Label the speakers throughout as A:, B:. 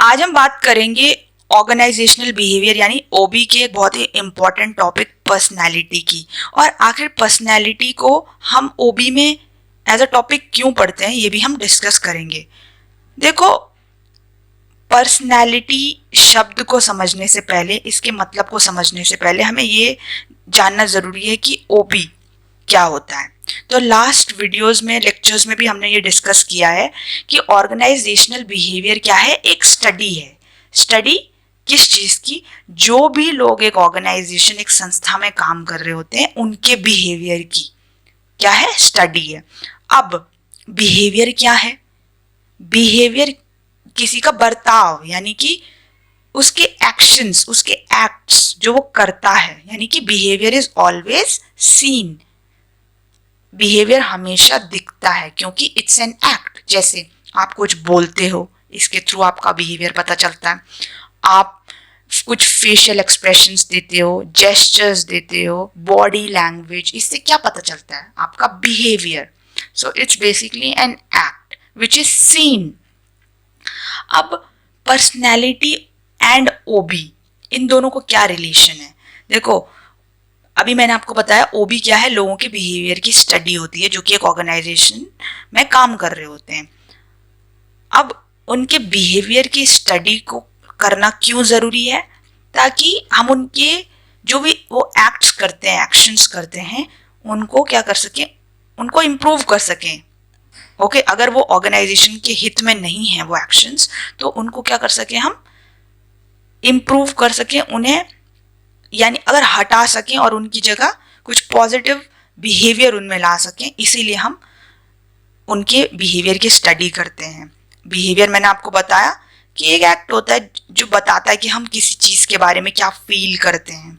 A: आज हम बात करेंगे ऑर्गेनाइजेशनल बिहेवियर यानी ओबी के एक बहुत ही इम्पॉर्टेंट टॉपिक पर्सनालिटी की। और आखिर पर्सनालिटी को हम ओबी में एज अ टॉपिक क्यों पढ़ते हैं ये भी हम डिस्कस करेंगे। देखो, पर्सनालिटी शब्द को समझने से पहले, इसके मतलब को समझने से पहले हमें ये जानना ज़रूरी है कि ओबी क्या होता है। तो लास्ट वीडियोस में, लेक्चर्स में भी हमने ये डिस्कस किया है कि ऑर्गेनाइजेशनल बिहेवियर क्या है। एक स्टडी है। स्टडी किस चीज़ की? जो भी लोग एक ऑर्गेनाइजेशन, एक संस्था में काम कर रहे होते हैं उनके बिहेवियर की क्या है, स्टडी है। अब बिहेवियर क्या है? बिहेवियर किसी का बर्ताव, यानी कि उसके एक्शंस, उसके एक्ट्स जो वो करता है, यानी कि behaviour is always seen. Behaviour हमेशा दिखता है क्योंकि इट्स एन एक्ट। जैसे आप कुछ बोलते हो, इसके थ्रू आपका बिहेवियर पता चलता है। आप कुछ फेशियल एक्सप्रेशंस देते हो, जेस्चर्स देते हो, बॉडी लैंग्वेज, इससे क्या पता चलता है? आपका behaviour. So it's basically an act which is seen. अब पर्सनैलिटी एंड ओबी, इन दोनों को क्या रिलेशन है? देखो, अभी मैंने आपको बताया ओबी क्या है, लोगों के बिहेवियर की स्टडी होती है जो कि एक ऑर्गेनाइजेशन में काम कर रहे होते हैं। अब उनके बिहेवियर की स्टडी को करना क्यों ज़रूरी है? ताकि हम उनके जो भी वो एक्ट्स करते हैं, एक्शंस करते हैं, उनको क्या कर सकें, उनको इम्प्रूव कर सकें। ओके, अगर वो ऑर्गेनाइजेशन के हित में नहीं है वो एक्शंस, तो उनको क्या कर सकें, हम इम्प्रूव कर सकें उन्हें, यानी अगर हटा सकें और उनकी जगह कुछ पॉजिटिव बिहेवियर उनमें ला सकें। इसीलिए हम उनके बिहेवियर की स्टडी करते हैं। बिहेवियर मैंने आपको बताया कि एक एक्ट होता है जो बताता है कि हम किसी चीज़ के बारे में क्या फील करते हैं।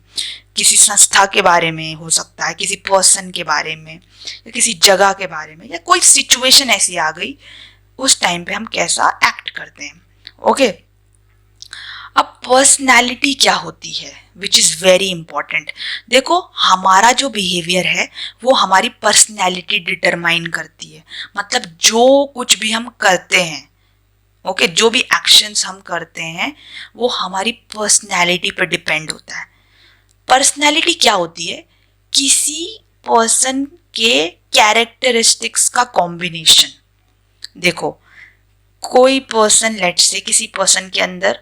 A: किसी संस्था के बारे में हो सकता है, किसी पर्सन के बारे में, या किसी जगह के बारे में, या कोई सिचुएशन ऐसी आ गई उस टाइम पे हम कैसा एक्ट करते हैं। ओके, अब पर्सनैलिटी क्या होती है, विच इज़ वेरी इंपॉर्टेंट। देखो, हमारा जो बिहेवियर है वो हमारी पर्सनैलिटी डिटरमाइन करती है। मतलब जो कुछ भी हम करते हैं, ओके, जो भी एक्शंस हम करते हैं वो हमारी पर्सनैलिटी पर डिपेंड होता है। पर्सनैलिटी क्या होती है? किसी पर्सन के कैरेक्टरिस्टिक्स का कॉम्बिनेशन। देखो, कोई पर्सन, लेट से किसी पर्सन के अंदर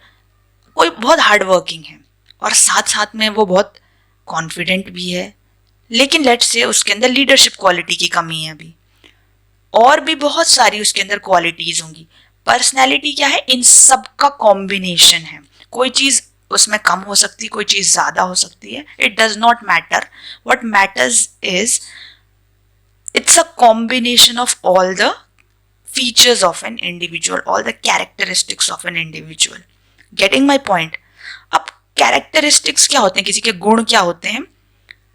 A: कोई बहुत हार्ड वर्किंग है और साथ साथ में वो बहुत कॉन्फिडेंट भी है, लेकिन लेट से उसके अंदर लीडरशिप क्वालिटी की कमी है अभी, और भी बहुत सारी उसके अंदर क्वालिटीज होंगी। पर्सनैलिटी क्या है? इन सब का कॉम्बिनेशन है। कोई चीज़ उसमें कम हो सकती है, कोई चीज़ ज़्यादा हो सकती है। It does not matter. What matters is it's a combination of all the features of an individual, all the characteristics of an individual. Getting my point? अब characteristics क्या होते हैं, किसी के गुण क्या होते हैं?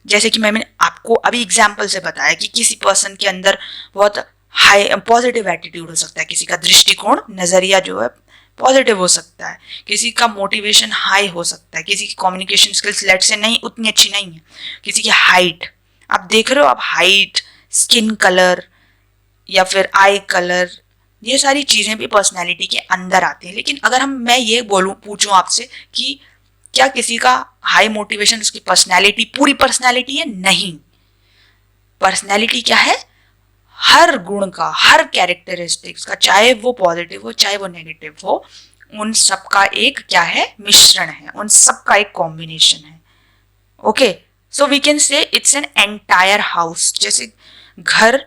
A: जैसे कि मैंने आपको अभी एग्जाम्पल से बताया कि किसी पर्सन के अंदर बहुत हाई पॉजिटिव एटीट्यूड हो सकता है, किसी का दृष्टिकोण, नज़रिया जो है पॉजिटिव हो सकता है, किसी का मोटिवेशन हाई हो सकता है, किसी की कम्युनिकेशन स्किल्स लेट से नहीं उतनी अच्छी नहीं है, किसी की हाइट, आप देख रहे हो, आप हाइट, स्किन कलर या फिर आई कलर, ये सारी चीज़ें भी पर्सनैलिटी के अंदर आती हैं। लेकिन अगर मैं ये बोलूँ, पूछूँ आपसे कि क्या किसी का हाई मोटिवेशन उसकी पर्सनैलिटी, पूरी पर्सनैलिटी है? नहीं। पर्सनैलिटी क्या है? हर गुण का, हर कैरेक्टरिस्टिक्स का, चाहे वो पॉजिटिव हो चाहे वो नेगेटिव हो, उन सब का एक क्या है, मिश्रण है, उन सब का एक कॉम्बिनेशन है। Okay, so we can say it's an entire house. जैसे घर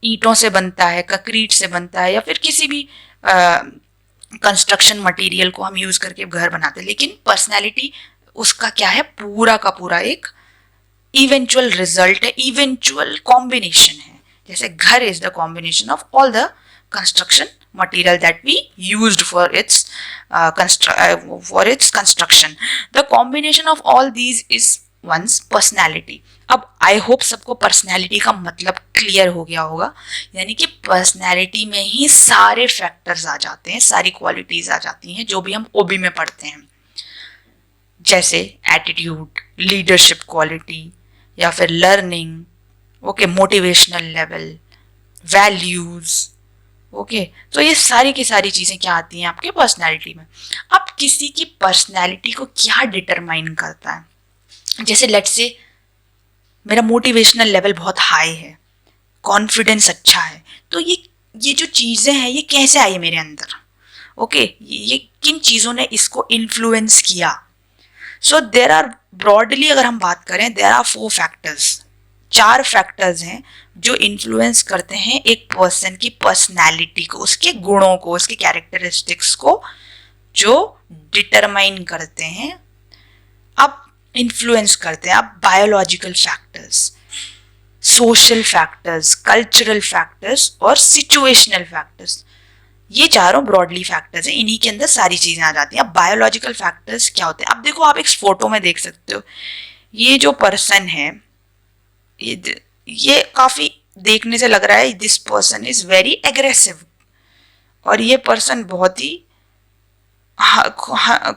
A: ईंटों से बनता है, कंक्रीट से बनता है, या फिर किसी भी कंस्ट्रक्शन मटेरियल को हम यूज करके घर बनाते हैं, लेकिन पर्सनैलिटी उसका क्या है, पूरा का पूरा एक इवेंचुअल रिजल्ट है, इवेंचुअल कॉम्बिनेशन है। जैसे घर is the combination of all the construction material that we used for its construction. The combination of all these is one's personality. अब आई होप सबको पर्सनैलिटी का मतलब क्लियर हो गया होगा। यानी कि पर्सनैलिटी में ही सारे फैक्टर्स आ जाते हैं, सारी क्वालिटीज आ जाती हैं जो भी हम ओबी में पढ़ते हैं, जैसे एटीट्यूड, लीडरशिप क्वालिटी, या फिर learning, okay, motivational level, values, okay, तो ये सारी की सारी चीज़ें क्या आती हैं आपके पर्सनैलिटी में। अब किसी की पर्सनैलिटी को क्या डिटरमाइन करता है, जैसे लेट्स से मेरा मोटिवेशनल लेवल बहुत हाई है, कॉन्फिडेंस अच्छा है, तो ये जो चीज़ें हैं ये कैसे आई मेरे अंदर, ओके, ये किन चीज़ों ने इसको इन्फ्लुएंस किया। सो देर आर ब्रॉडली अगर हम बात करें, देर आर 4 फैक्टर्स, 4 फैक्टर्स हैं जो इन्फ्लुएंस करते हैं एक पर्सन की पर्सनैलिटी को, उसके गुणों को, उसके कैरेक्टरिस्टिक्स को, जो डिटरमाइन करते हैं, अब इन्फ्लुएंस करते हैं। अब biological factors, social factors, cultural factors और सिचुएशनल फैक्टर्स, ये चारों ब्रॉडली फैक्टर्स हैं, इन्हीं के अंदर सारी चीज़ें आ जाती हैं। अब बायोलॉजिकल फैक्टर्स क्या होते हैं, अब देखो आप एक फोटो में देख सकते हो, ये जो पर्सन है, ये काफ़ी देखने से लग रहा है this person is very aggressive, और ये पर्सन बहुत ही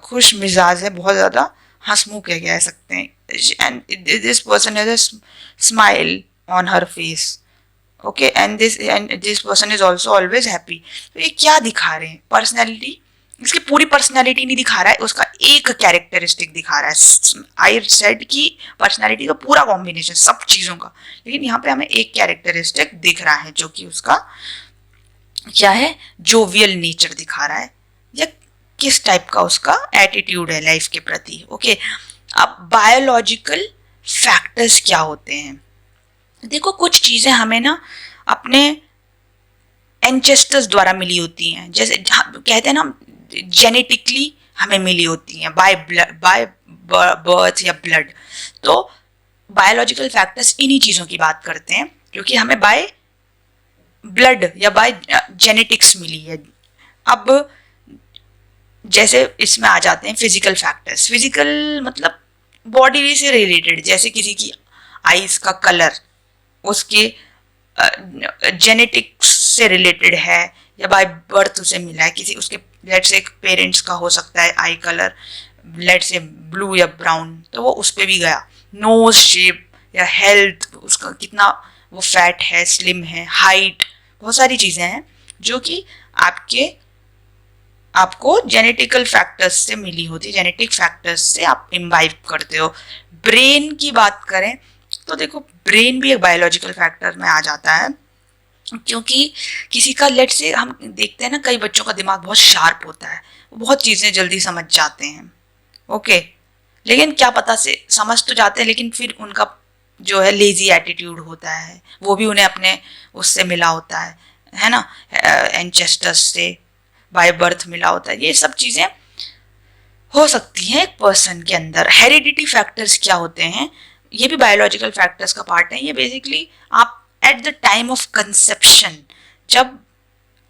A: खुश मिजाज है, बहुत ज़्यादा हंसमुख है कह सकते हैं, and this person has a smile on her face, okay, and this person is also always happy. तो ये क्या दिखा रहे हैं, पर्सनैलिटी, इसकी पूरी पर्सनैलिटी नहीं दिखा रहा है, उसका एक कैरेक्टरिस्टिक दिखा रहा है। आई सेड की पर्सनैलिटी का पूरा कॉम्बिनेशन सब चीज़ों का, लेकिन यहाँ पे हमें एक कैरेक्टरिस्टिक दिख रहा है जो कि उसका क्या है, जोवियल नेचर दिखा रहा है, या किस टाइप का उसका एटीट्यूड है लाइफ के प्रति, ओके। अब बायोलॉजिकल फैक्टर्स क्या होते हैं, देखो कुछ चीज़ें हमें ना अपने एंसेस्टर्स द्वारा मिली होती हैं, जैसे कहते हैं ना जेनेटिकली हमें मिली होती हैं, बाय बर्थ या ब्लड। तो बायोलॉजिकल फैक्टर्स इन्हीं चीज़ों की बात करते हैं जो कि हमें बाय ब्लड या बाय जेनेटिक्स मिली है। अब जैसे इसमें आ जाते हैं फिजिकल फैक्टर्स, फिजिकल मतलब बॉडी से रिलेटेड, जैसे किसी की आईज का कलर उसके जेनेटिक्स से रिलेटेड है या बाय बर्थ उसे मिला है, किसी उसके लेट से पेरेंट्स का हो सकता है आई कलर लेट से ब्लू या ब्राउन, तो वो उस पर भी गया। नोज शेप या हेल्थ, उसका कितना वो फैट है, स्लिम है, हाइट, बहुत सारी चीज़ें हैं जो कि आपको जेनेटिकल फैक्टर्स से मिली होती है, जेनेटिक फैक्टर्स से आप इम्बाइब करते हो। ब्रेन की बात करें तो देखो ब्रेन भी एक बायोलॉजिकल फैक्टर में आ जाता है, क्योंकि किसी का लेट से हम देखते हैं ना, कई बच्चों का दिमाग बहुत शार्प होता है, वो बहुत चीज़ें जल्दी समझ जाते हैं, ओके, लेकिन क्या पता से समझ तो जाते हैं, लेकिन फिर उनका जो है लेजी एटीट्यूड होता है, वो भी उन्हें अपने उससे मिला होता है ना, एंसेस्टर्स से बाय बर्थ मिला होता है। ये सब चीज़ें हो सकती हैं एक पर्सन के अंदर। हेरिडिटी फैक्टर्स क्या होते हैं, ये भी बायोलॉजिकल फैक्टर्स का पार्ट है। ये बेसिकली आप at the time of conception, जब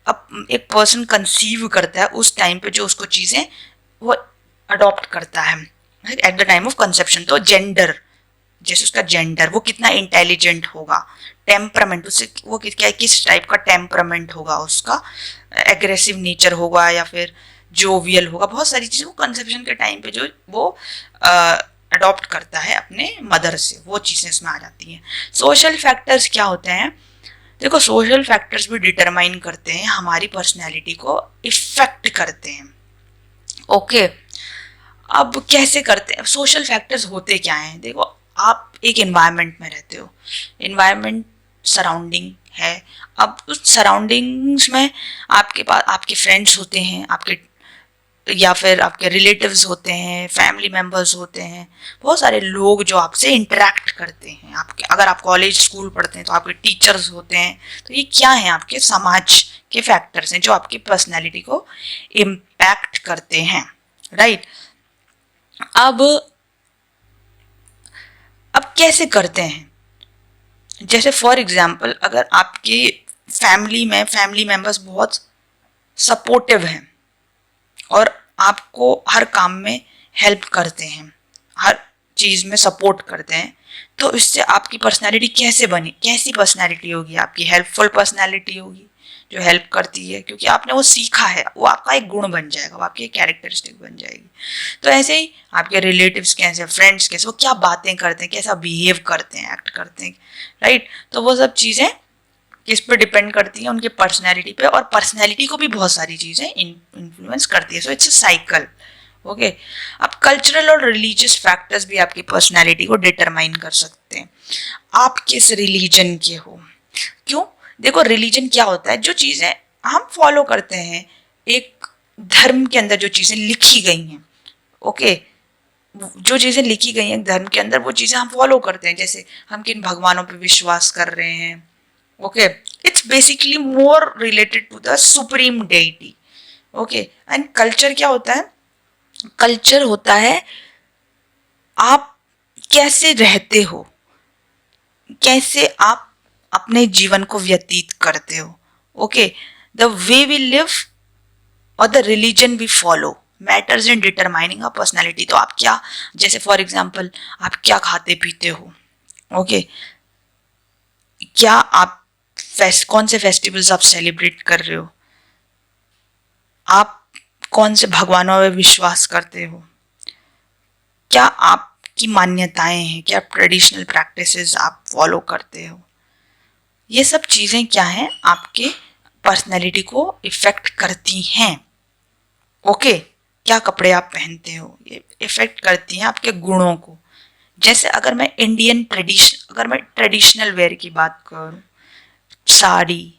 A: अब एक पर्सन कंसीव करता है उस टाइम पे जो उसको चीज़ें वो अडॉप्ट करता है at the time of conception. तो जेंडर, जैसे उसका जेंडर, वो कितना इंटेलिजेंट होगा, टेम्परामेंट, उससे वो क्या किस टाइप का टेम्परामेंट होगा, उसका एग्रेसिव नेचर होगा या फिर जोवियल होगा, बहुत सारी चीज़ें वो कंसेप्शन के टाइम पे जो वो अडॉप्ट करता है अपने मदर से, वो चीज़ें इसमें आ जाती हैं। सोशल फैक्टर्स क्या होते हैं, देखो सोशल फैक्टर्स भी डिटरमाइन करते हैं हमारी पर्सनैलिटी को, इफेक्ट करते हैं, ओके। अब कैसे करते हैं, सोशल फैक्टर्स होते क्या हैं, देखो आप एक एनवायरनमेंट में रहते हो, एनवायरनमेंट सराउंडिंग है, अब उस सराउंडिंग्स में आपके पास आपके फ्रेंड्स होते हैं, आपके या फिर आपके रिलेटिव्स होते हैं, फैमिली मेम्बर्स होते हैं, बहुत सारे लोग जो आपसे इंटरेक्ट करते हैं। आपके अगर आप कॉलेज स्कूल पढ़ते हैं तो आपके टीचर्स होते हैं। तो ये क्या है, आपके समाज के फैक्टर्स हैं जो आपकी पर्सनैलिटी को इम्पैक्ट करते हैं, राइट। अब कैसे करते हैं, जैसे फॉर एग्जाम्पल अगर आपकी फैमिली मेम्बर्स बहुत सपोर्टिव हैं और आपको हर काम में हेल्प करते हैं, हर चीज़ में सपोर्ट करते हैं, तो इससे आपकी पर्सनैलिटी कैसे बनी, कैसी पर्सनैलिटी होगी आपकी, हेल्पफुल पर्सनैलिटी होगी जो हेल्प करती है, क्योंकि आपने वो सीखा है, वो आपका एक गुण बन जाएगा, वो आपकी एक कैरेक्टरिस्टिक बन जाएगी। तो ऐसे ही आपके रिलेटिव्स कैसे, फ्रेंड्स कैसे, वो क्या बातें करते हैं, कैसा बिहेव करते हैं, एक्ट करते हैं, राइट। तो वो सब चीज़ें किस पे डिपेंड करती है, उनके पर्सनैलिटी पे, और पर्सनैलिटी को भी बहुत सारी चीज़ें इन्फ्लुएंस करती है। So it's a cycle. Okay, अब कल्चरल और रिलीजियस फैक्टर्स भी आपकी पर्सनैलिटी को डिटरमाइन कर सकते हैं। आप किस रिलीजन के हो, क्यों? देखो, रिलीजन क्या होता है? जो चीज़ें हम फॉलो करते हैं, एक धर्म के अंदर जो चीज़ें लिखी गई हैं, ओके, जो चीज़ें लिखी गई हैं धर्म के अंदर, वो चीज़ें हम फॉलो करते हैं। जैसे हम किन भगवानों पे विश्वास कर रहे हैं, okay, it's basically more related to the supreme deity. Okay, and culture क्या होता है? कल्चर होता है आप कैसे रहते हो, कैसे आप अपने जीवन को व्यतीत करते हो। Okay, the way we live और the religion we follow matters in determining a personality. तो आप क्या, जैसे फॉर एग्जाम्पल, आप क्या खाते पीते हो, ओके, क्या आप कौन से फेस्टिवल्स आप सेलिब्रेट कर रहे हो, आप कौन से भगवानों में विश्वास करते हो, क्या आपकी मान्यताएं हैं, क्या ट्रेडिशनल प्रैक्टिसेस आप फॉलो करते हो। ये सब चीज़ें क्या हैं, आपके पर्सनैलिटी को इफ़ेक्ट करती हैं। ओके, क्या कपड़े आप पहनते हो, ये इफ़ेक्ट करती हैं आपके गुणों को। जैसे अगर मैं अगर मैं ट्रेडिशनल वेयर की बात करूँ, साड़ी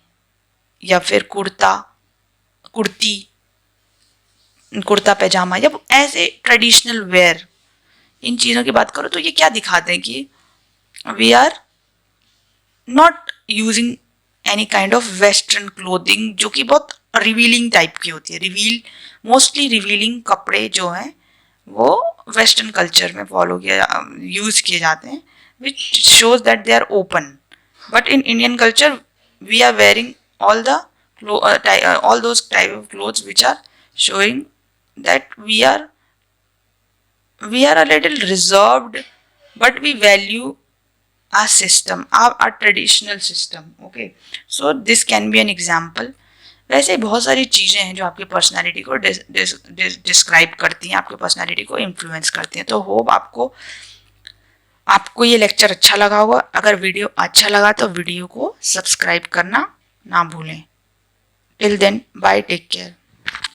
A: या फिर कुर्ती, कुर्ता पैजामा, या ऐसे ट्रेडिशनल वेयर, इन चीज़ों की बात करो, तो ये क्या दिखाते हैं कि we are not using any kind of western clothing, जो कि बहुत रिवीलिंग टाइप की होती है। मोस्टली रिवीलिंग कपड़े जो हैं वो वेस्टर्न कल्चर में यूज किए जाते हैं, which shows that they are open. But in Indian culture we are wearing all those type of clothes which are showing that we are a little reserved, but we value our system, our traditional system. Okay, so this can be an example. वैसे बहुत सारी चीज़ें हैं जो आपकी personality को describe करती हैं, आपकी पर्सनालिटी को इन्फ्लुएंस करती हैं। तो होप आपको ये लेक्चर अच्छा लगा होगा। अगर वीडियो अच्छा लगा तो वीडियो को सब्सक्राइब करना ना भूलें। Till then, bye, take care.